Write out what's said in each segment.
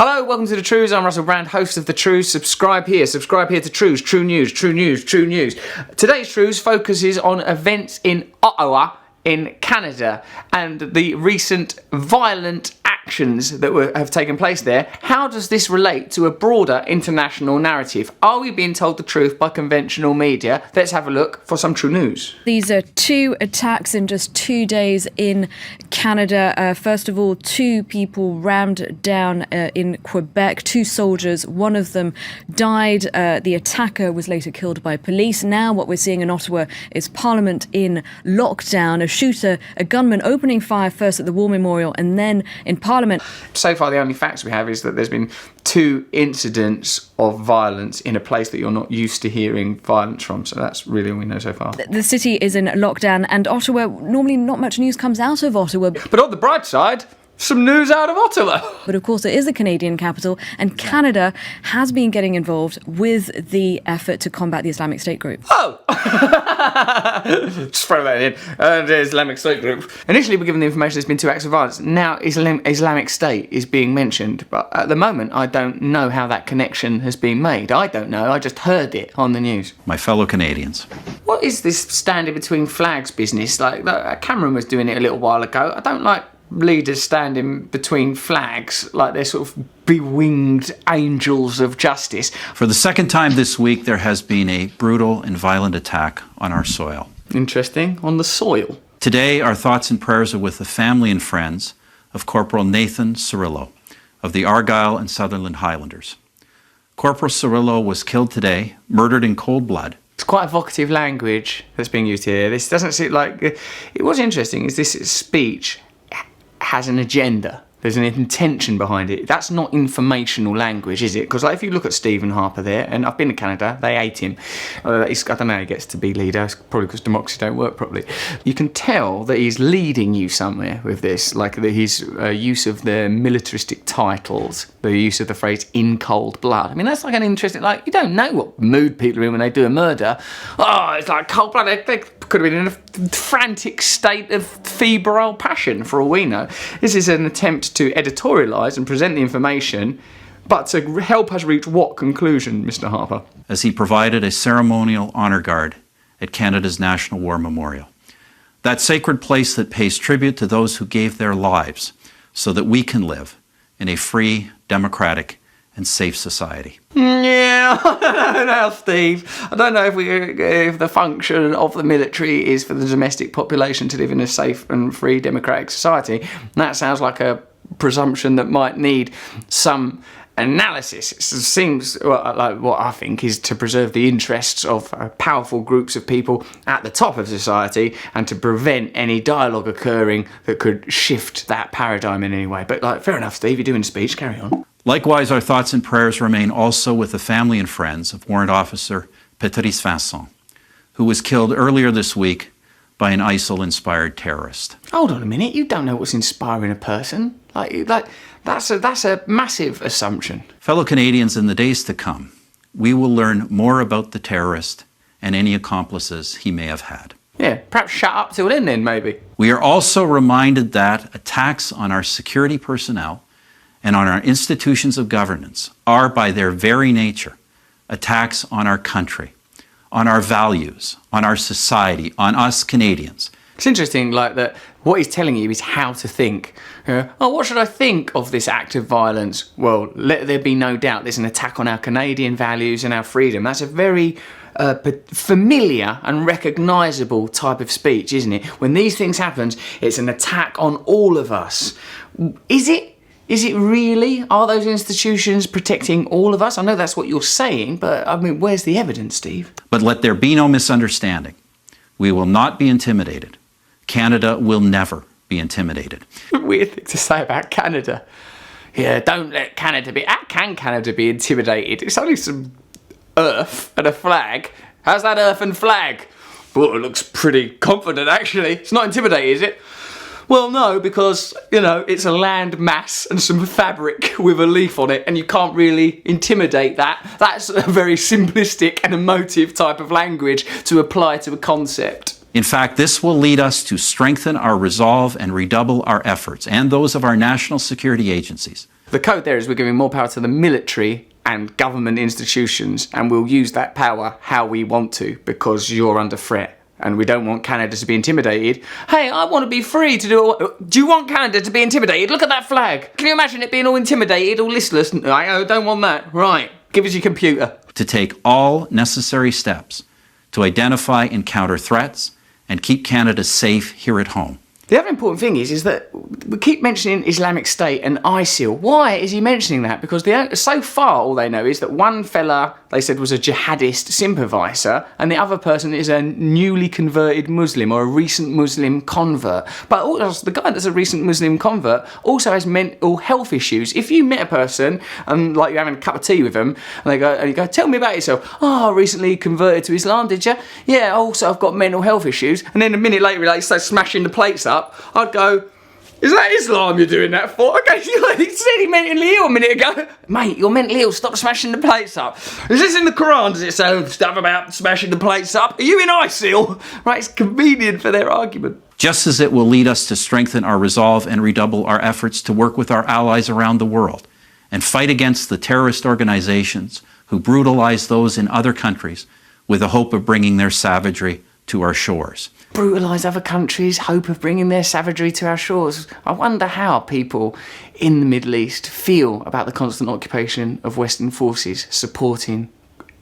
Hello, welcome to the Trews. I'm Russell Brand, host of the Trews. Subscribe here to Trews. True news, true news, true news. Today's Trews focuses on events in Ottawa in Canada and the recent violent actions that have taken place there. How does this relate to a broader international narrative? Are we being told the truth by conventional media? Let's have a look for some true news. These are two attacks in just 2 days in Canada. First of all, two people rammed down in Quebec, two soldiers. One of them died. The attacker was later killed by police. Now what we're seeing in Ottawa is Parliament in lockdown. A gunman opening fire first at the War Memorial and then in Parliament. So far the only facts we have is that there's been two incidents of violence in a place that you're not used to hearing violence from. So that's really all we know so far. The city is in lockdown and Ottawa, normally not much news comes out of Ottawa. But on the bright side, some news out of Ottawa. But of course it is the Canadian capital and Canada has been getting involved with the effort to combat the Islamic State group. Oh! Just throw that in. The Islamic State group. Initially we're given the information there's been two acts of violence. Now Islamic State is being mentioned. But at the moment I don't know how that connection has been made. I don't know. I just heard it on the news. My fellow Canadians. What is this standing between flags business? Like Cameron was doing it a little while ago. I don't like leaders standing between flags like they're sort of bewinged angels of justice. For the second time this week, there has been a brutal and violent attack on our soil. Interesting. On the soil. Today, our thoughts and prayers are with the family and friends of Corporal Nathan Cirillo of the Argyll and Sutherland Highlanders. Corporal Cirillo was killed today, murdered in cold blood. It's quite evocative language that's being used here. This doesn't seem like... What's interesting is this speech has an agenda. There's an intention behind it. That's not informational language, is it? Because like, if you look at Stephen Harper there, and I've been to Canada, they hate him. I don't know how he gets to be leader. It's probably because democracy don't work properly. You can tell that he's leading you somewhere with this, like his use of the militaristic titles, the use of the phrase "in cold blood." I mean, that's like an interesting. Like, you don't know what mood people are in when they do a murder. Oh, it's like cold blood. They could have been in a frantic state of febrile passion, for all we know. This is an attempt to editorialise and present the information, but to help us reach what conclusion, Mr. Harper? As he provided a ceremonial honour guard at Canada's National War Memorial. That sacred place that pays tribute to those who gave their lives so that we can live in a free, democratic and safe society. Yeah, I don't know, Steve. I don't know if the function of the military is for the domestic population to live in a safe and free democratic society. That sounds like a presumption that might need some analysis. It seems like what I think is to preserve the interests of powerful groups of people at the top of society and to prevent any dialogue occurring that could shift that paradigm in any way. But like, fair enough, Steve, you're doing a speech, carry on. Likewise, our thoughts and prayers remain also with the family and friends of Warrant Officer Patrice Vincent, who was killed earlier this week by an ISIL-inspired terrorist. Hold on a minute, you don't know what's inspiring a person. Like that's a massive assumption. Fellow Canadians, in the days to come, we will learn more about the terrorist and any accomplices he may have had. Yeah, perhaps shut up till then, maybe. We are also reminded that attacks on our security personnel and on our institutions of governance are, by their very nature, attacks on our country, on our values, on our society, on us Canadians. It's interesting, like, that what he's telling you is how to think. What should I think of this act of violence? Well, let there be no doubt there's an attack on our Canadian values and our freedom. That's a very familiar and recognisable type of speech, isn't it? When these things happen, it's an attack on all of us. Is it? Is it really? Are those institutions protecting all of us? I know that's what you're saying, but I mean, where's the evidence, Steve? But let there be no misunderstanding. We will not be intimidated. Canada will never be intimidated. Weird thing to say about Canada. Yeah, don't let Canada be... How can Canada be intimidated? It's only some earth and a flag. How's that earth and flag? Well, it looks pretty confident, actually. It's not intimidating, is it? Well, no, because, it's a land mass and some fabric with a leaf on it, and you can't really intimidate that. That's a very simplistic and emotive type of language to apply to a concept. In fact, this will lead us to strengthen our resolve and redouble our efforts, and those of our national security agencies, The code there is we're giving more power to the military and government institutions, and we'll use that power how we want to because you're under threat. And we don't want Canada to be intimidated. Hey, I want to be free to do it. Do you want Canada to be intimidated? Look at that flag. Can you imagine it being all intimidated, all listless? I don't want that. Right, give us your computer. To take all necessary steps to identify and counter threats and keep Canada safe here at home. The other important thing is that we keep mentioning Islamic State and ISIL. Why is he mentioning that? Because so far all they know is that one fella, they said, was a jihadist sympathiser, and the other person is a newly converted Muslim or a recent Muslim convert. But also, the guy that's a recent Muslim convert also has mental health issues. If you met a person and like you're having a cup of tea with them, and you go, tell me about yourself. Oh, I recently converted to Islam, did you? Yeah, also I've got mental health issues. And then a minute later, he starts smashing the plates up. I'd go, is that Islam you're doing that for? Okay, he said he mentally ill a minute ago. Mate, you're mentally ill, stop smashing the plates up. Is this in the Quran? Does it say stuff about smashing the plates up? Are you in ISIL? Right, it's convenient for their argument. Just as it will lead us to strengthen our resolve and redouble our efforts to work with our allies around the world and fight against the terrorist organizations who brutalize those in other countries with the hope of bringing their savagery to our shores. Brutalise other countries, hope of bringing their savagery to our shores. I wonder how people in the Middle East feel about the constant occupation of Western forces supporting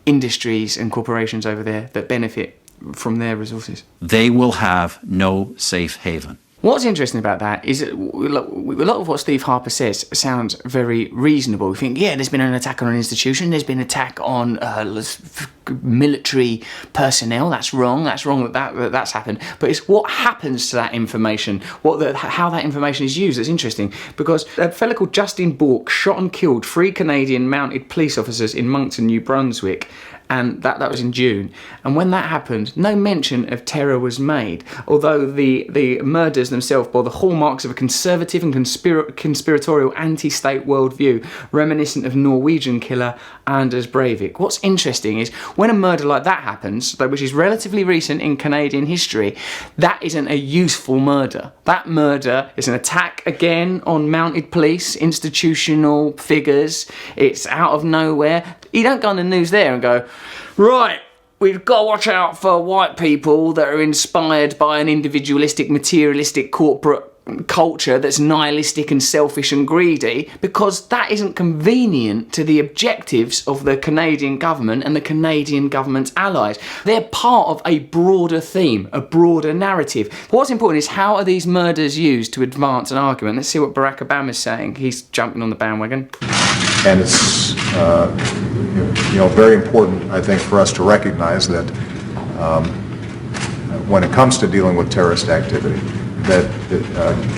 industries and corporations over there that benefit from their resources. They will have no safe haven. What's interesting about that is that a lot of what Steve Harper says sounds very reasonable. You think, yeah, there's been an attack on an institution, there's been an attack on military personnel. That's wrong that's happened. But it's what happens to that information, how that information is used that's interesting. Because a fella called Justin Bourque shot and killed 3 Canadian mounted police officers in Moncton, New Brunswick. And that was in June. And when that happened, no mention of terror was made, although the murders themselves bore the hallmarks of a conservative and conspiratorial anti-state worldview, reminiscent of Norwegian killer Anders Breivik. What's interesting is when a murder like that happens, which is relatively recent in Canadian history, that isn't a useful murder. That murder is an attack again on mounted police, institutional figures. It's out of nowhere. You don't go on the news there and go, right, we've got to watch out for white people that are inspired by an individualistic, materialistic corporate culture that's nihilistic and selfish and greedy, because that isn't convenient to the objectives of the Canadian government and the Canadian government's allies. They're part of a broader theme, a broader narrative. What's important is how are these murders used to advance an argument? Let's see what Barack Obama's saying. He's jumping on the bandwagon. And it's very important, I think, for us to recognize that when it comes to dealing with terrorist activity, that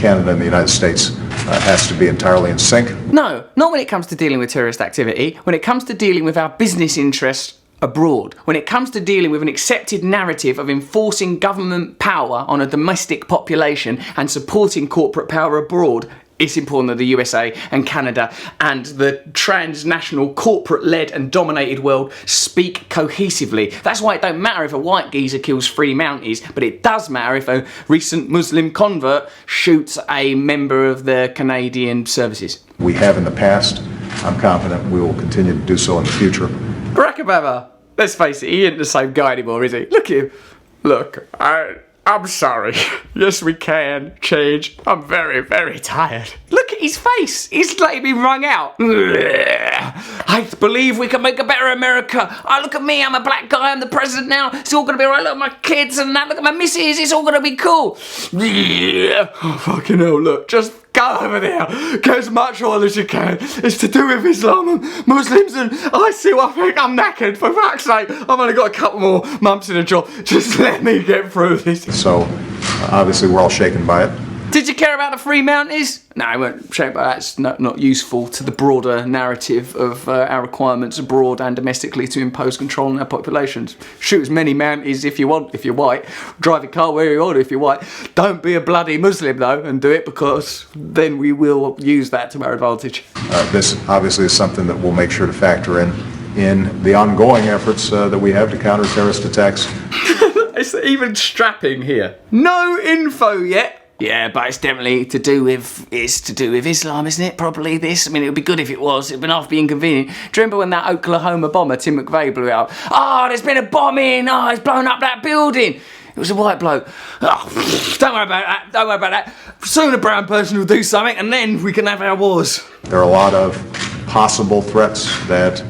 Canada and the United States has to be entirely in sync. No, not when it comes to dealing with terrorist activity. When it comes to dealing with our business interests abroad. When it comes to dealing with an accepted narrative of enforcing government power on a domestic population and supporting corporate power abroad, it's important that the USA and Canada and the transnational corporate-led and dominated world speak cohesively. That's why it don't matter if a white geezer kills 3 Mounties, but it does matter if a recent Muslim convert shoots a member of the Canadian services. We have in the past. I'm confident we will continue to do so in the future. Barack Obama, let's face it, he ain't the same guy anymore, is he? Look at him. Look, I'm sorry. Yes, we can change. I'm very, very tired. Look at his face. He's like been wrung out. I believe we can make a better America. Oh, look at me. I'm a black guy. I'm the president now. It's all going to be all right. Look at my kids and that. Look at my missus. It's all going to be cool. Oh, fucking hell. Look, just go over there. Get as much oil as you can. It's to do with Islam and Muslims and ISIL. I think I'm knackered. For fuck's sake. I've only got a couple more months in a job. Just let me get through this. So, obviously, we're all shaken by it. Did you care about the 3 Mounties? No, I won't shaken by that. It's not useful to the broader narrative of our requirements abroad and domestically to impose control on our populations. Shoot as many Mounties if you want, if you're white. Drive your car where you want if you're white. Don't be a bloody Muslim, though, and do it, because then we will use that to our advantage. This obviously is something that we'll make sure to factor in the ongoing efforts that we have to counter terrorist attacks. It's even strapping here. No info yet Yeah, but it's definitely to do with Islam, isn't it? Probably this. I mean, it would be good if it was. It'd been half be inconvenient. Do you remember when that Oklahoma bomber, Tim McVeigh, blew it up? Oh, there's been a bombing. Oh, it's blown up that building. It was a white bloke. Oh, don't worry about that. Don't worry about that. Soon a brown person will do something, and then we can have our wars. There are a lot of possible threats that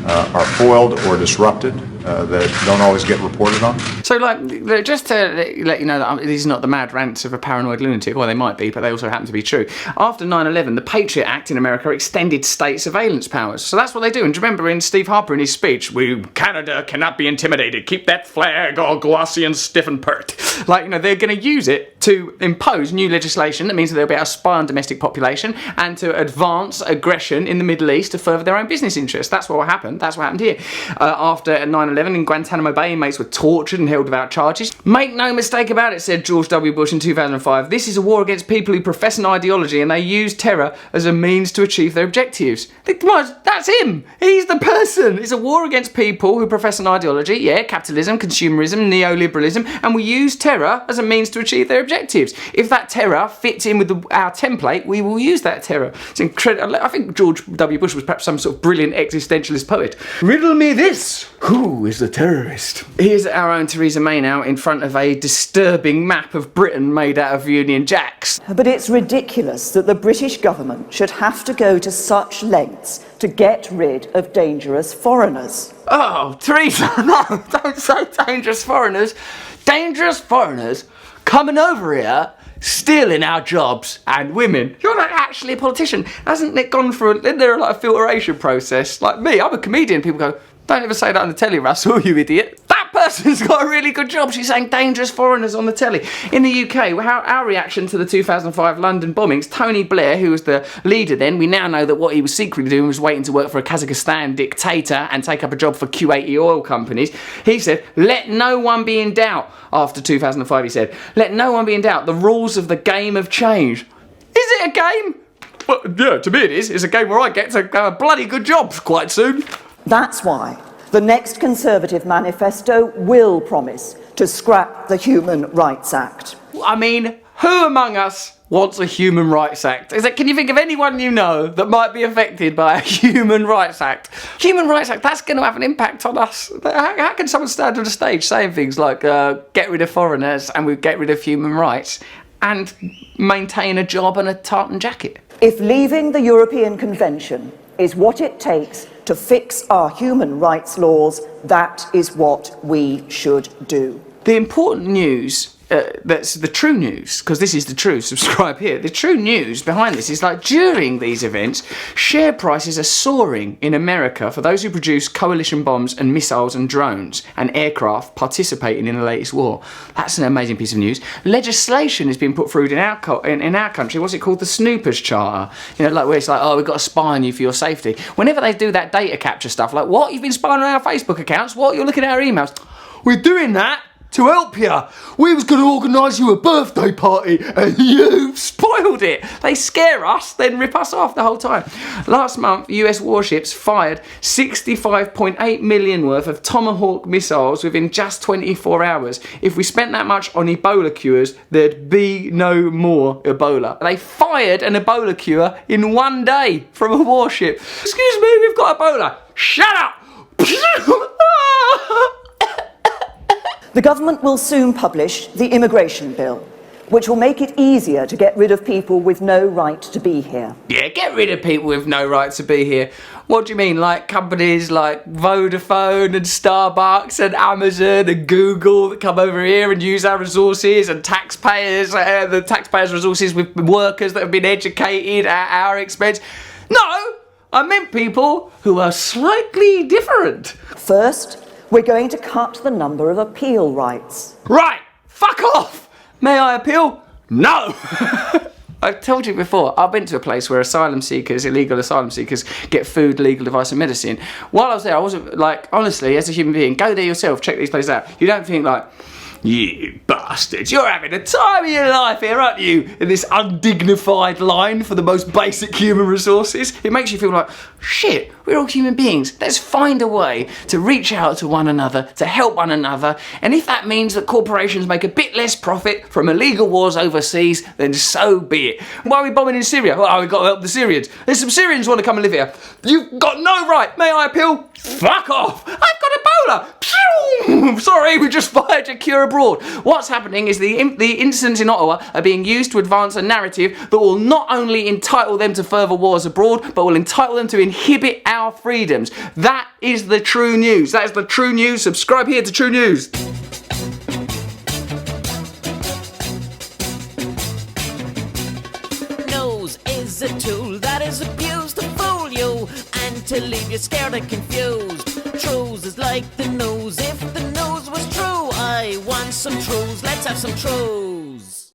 are foiled or disrupted that don't always get reported on. So, like, just to let you know that these are not the mad rants of a paranoid lunatic, well, they might be, but they also happen to be true. After 9/11, the Patriot Act in America extended state surveillance powers. So that's what they do. And do you remember in Steve Harper in his speech, Canada cannot be intimidated. Keep that flag all glossy and stiff and pert. Like, you know, they're going to use it to impose new legislation that means that they'll be able to spy on domestic population and to advance aggression in the Middle East to further their own business interests. That's what happened. That's what happened here. After 9/11 in Guantanamo Bay, inmates were tortured and held without charges. Make no mistake about it, said George W. Bush in 2005, this is a war against people who profess an ideology and they use terror as a means to achieve their objectives. That's him. He's the person. It's a war against people who profess an ideology, yeah, capitalism, consumerism, neoliberalism, and we use terror as a means to achieve their objectives. If that terror fits in with our template, we will use that terror. It's incredible. I think George W. Bush was perhaps some sort of brilliant existentialist poet. Riddle me this. Who is the terrorist? Here's our own Theresa May now in front of a disturbing map of Britain made out of Union Jacks. But it's ridiculous that the British government should have to go to such lengths to get rid of dangerous foreigners. Oh, Theresa, no, don't say dangerous foreigners. Dangerous foreigners coming over here, stealing our jobs and women. You're not actually a politician. Hasn't it gone through, isn't there like a filtration process? Like me, I'm a comedian. People go, don't ever say that on the telly, Russell, you idiot. That person's got a really good job. She's saying dangerous foreigners on the telly. In the UK, our reaction to the 2005 London bombings, Tony Blair, who was the leader then, we now know that what he was secretly doing was waiting to work for a Kazakhstan dictator and take up a job for Kuwaiti oil companies. He said, let no one be in doubt. After 2005, he said, let no one be in doubt. The rules of the game have changed. Is it a game? Well, yeah, to me it is. It's a game where I get to have a bloody good job quite soon. That's why the next Conservative manifesto will promise to scrap the Human Rights Act. I mean, who among us wants a Human Rights Act? Can you think of anyone you know that might be affected by a Human Rights Act? Human Rights Act, that's going to have an impact on us. How can someone stand on a stage saying things like, get rid of foreigners and we get rid of human rights and maintain a job and a tartan jacket? If leaving the European Convention is what it takes to fix our human rights laws, that is what we should do. The important news, that's the true news, because this is the true, subscribe here. The true news behind this is like during these events, share prices are soaring in America for those who produce coalition bombs and missiles and drones and aircraft participating in the latest war. That's an amazing piece of news. Legislation has been put through in our country. What's it called? The Snoopers Charter. You know, like where it's like, oh, we've got to spy on you for your safety. Whenever they do that data capture stuff, like, what? You've been spying on our Facebook accounts? What? You're looking at our emails? We're doing that to help you. We was going to organise you a birthday party and you've spoiled it. They scare us, then rip us off the whole time. Last month, US warships fired 65.8 million worth of Tomahawk missiles within just 24 hours. If we spent that much on Ebola cures, there'd be no more Ebola. They fired an Ebola cure in one day from a warship. Excuse me, we've got Ebola. Shut up! The government will soon publish the immigration bill, which will make it easier to get rid of people with no right to be here. Yeah, get rid of people with no right to be here. What do you mean? Like companies like Vodafone and Starbucks and Amazon and Google that come over here and use our resources, and taxpayers, the taxpayers' resources with workers that have been educated at our expense? No, I meant people who are slightly different. First, we're going to cut the number of appeal rights. Right, fuck off! May I appeal? No! I've told you before, I've been to a place where illegal asylum seekers get food, legal advice and medicine. While I was there, I wasn't like, honestly, as a human being, go there yourself, check these places out. You don't think like, You bastards, you're having the time of your life here, aren't you? In this undignified line for the most basic human resources. It makes you feel like, shit, we're all human beings. Let's find a way to reach out to one another, to help one another. And if that means that corporations make a bit less profit from illegal wars overseas, then so be it. Why are we bombing in Syria? Well, we've got to help the Syrians. There's some Syrians who want to come and live here. You've got no right. May I appeal? Fuck off. I've got Ebola. Pew! Sorry, we just fired your cure abroad. What's happening is the incidents in Ottawa are being used to advance a narrative that will not only entitle them to further wars abroad, but will entitle them to inhibit our freedoms. That is the true news. That is the true news. Subscribe here to True News. Nose is a tool that is abused to fool you and to leave you scared and confused. Trews is like the nose. If the nose was true, I want some Trews. Let's have some Trews.